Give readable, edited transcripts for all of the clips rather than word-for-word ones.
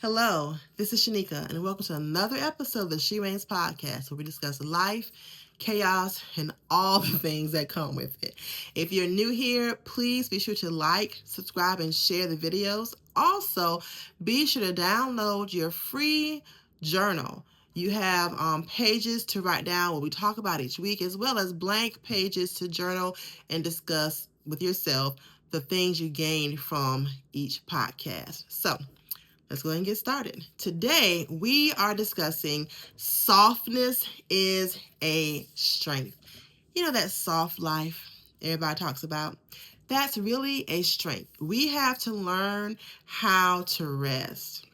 Hello, this is Shanika, and welcome to another episode of the She Reigns podcast, where we discuss life, chaos, and all the things that come with it. If you're new here, please be sure to like, subscribe, and share the videos. Also, be sure to download your free journal. You have pages to write down what we talk about each week, as well as blank pages to journal and discuss with yourself the things you gained from each podcast. So, let's go ahead and get started. Today, we are discussing softness is a strength. You know that soft life everybody talks about? That's really a strength. We have to learn how to rest.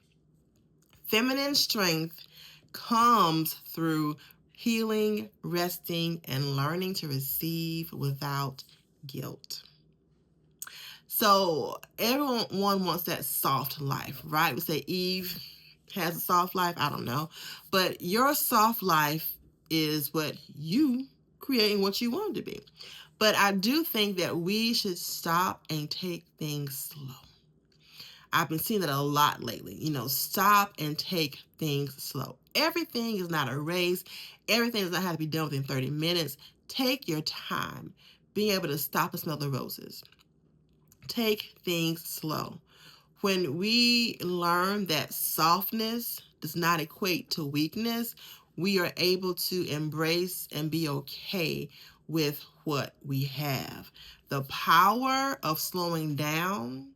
Feminine strength comes through healing, resting, and learning to receive without guilt. So everyone wants that soft life, right? We say Eve has a soft life. I don't know. But your soft life is what you create and what you want it to be. But I do think that we should stop and take things slow. I've been seeing that a lot lately. Stop and take things slow. Everything is not a race. Everything does not have to be done within 30 minutes. Take your time. Being able to stop and smell the roses. Take things slow. When we learn that softness does not equate to weakness, we are able to embrace and be okay with what we have. The power of slowing down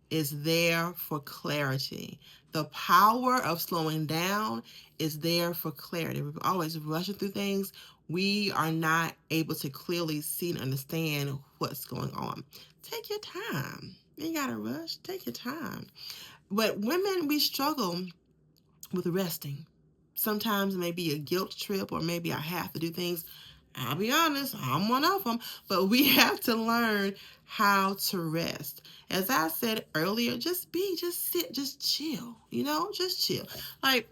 is there for clarity. The power of slowing down is there for clarity. We're always rushing through things. We are not able to clearly see and understand what's going on. Take your time. You ain't gotta rush. Take your time. But women, we struggle with resting. Sometimes it may be a guilt trip, or maybe I have to do things. I'll be honest, I'm one of them. But we have to learn how to rest. As I said earlier, just sit, just chill, just chill. Like,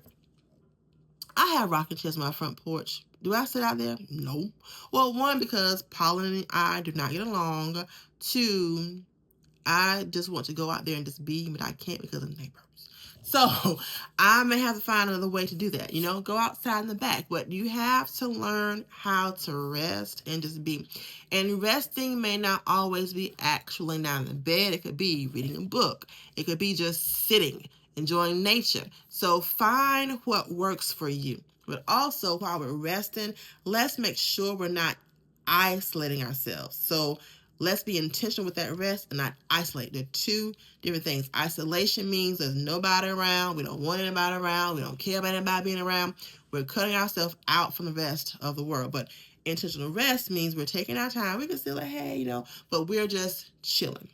I have rocking chairs on my front porch. Do I sit out there? No. Well, one, because Paula and I do not get along. Two, I just want to go out there and just be, but I can't because of the neighbors. So I may have to find another way to do that, go outside in the back. But you have to learn how to rest and just be. And resting may not always be actually laying down in the bed. It could be reading a book. It could be just sitting, enjoying nature. So find what works for you. But also, while we're resting, let's make sure we're not isolating ourselves. So let's be intentional with that rest and not isolate. They're two different things. Isolation means there's nobody around. We don't want anybody around. We don't care about anybody being around. We're cutting ourselves out from the rest of the world. But intentional rest means we're taking our time. We can still like, hey, but we're just chilling.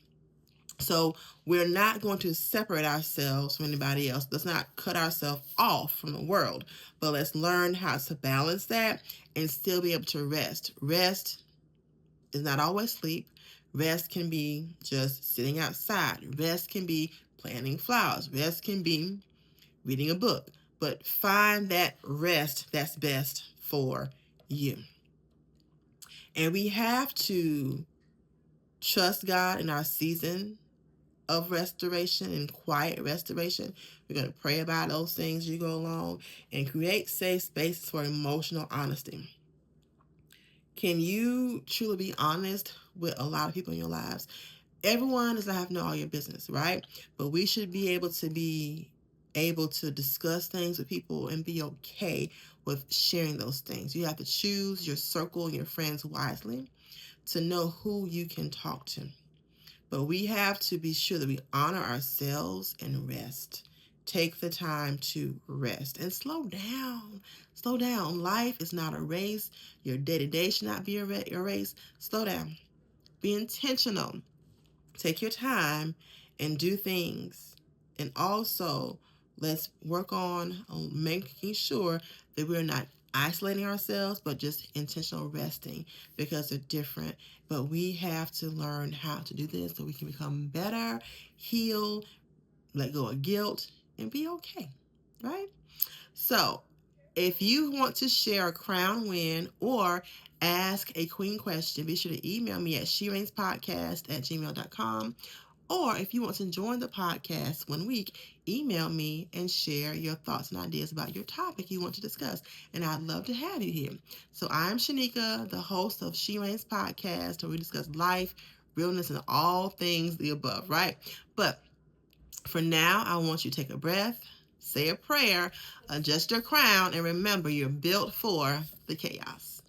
So we're not going to separate ourselves from anybody else. Let's not cut ourselves off from the world. But let's learn how to balance that and still be able to rest. Rest is not always sleep. Rest can be just sitting outside. Rest can be planting flowers. Rest can be reading a book. But find that rest that's best for you. And we have to trust God in our season of restoration and quiet restoration. We're going to pray about those things as you go along and create safe spaces for emotional honesty. Can you truly be honest with a lot of people in your lives? Everyone does not have to know all your business, right? But we should be able to discuss things with people and be okay with sharing those things. You have to choose your circle and your friends wisely to know who you can talk to. But we have to be sure that we honor ourselves and rest. Take the time to rest and slow down. Slow down. Life is not a race. Your day-to-day should not be a race. Slow down. Be intentional. Take your time and do things. And also, let's work on making sure that we're not isolating ourselves, but just intentional resting, because they're different. But we have to learn how to do this so we can become better, heal, let go of guilt, and be okay, right? So, if you want to share a crown win or ask a queen question, be sure to email me at shereignspodcast@gmail.com. Or if you want to join the podcast one week, email me and share your thoughts and ideas about your topic you want to discuss. And I'd love to have you here. So I'm Shanika, the host of She Reigns podcast, where we discuss life, realness, and all things the above, right? But for now, I want you to take a breath, say a prayer, adjust your crown, and remember you're built for the chaos.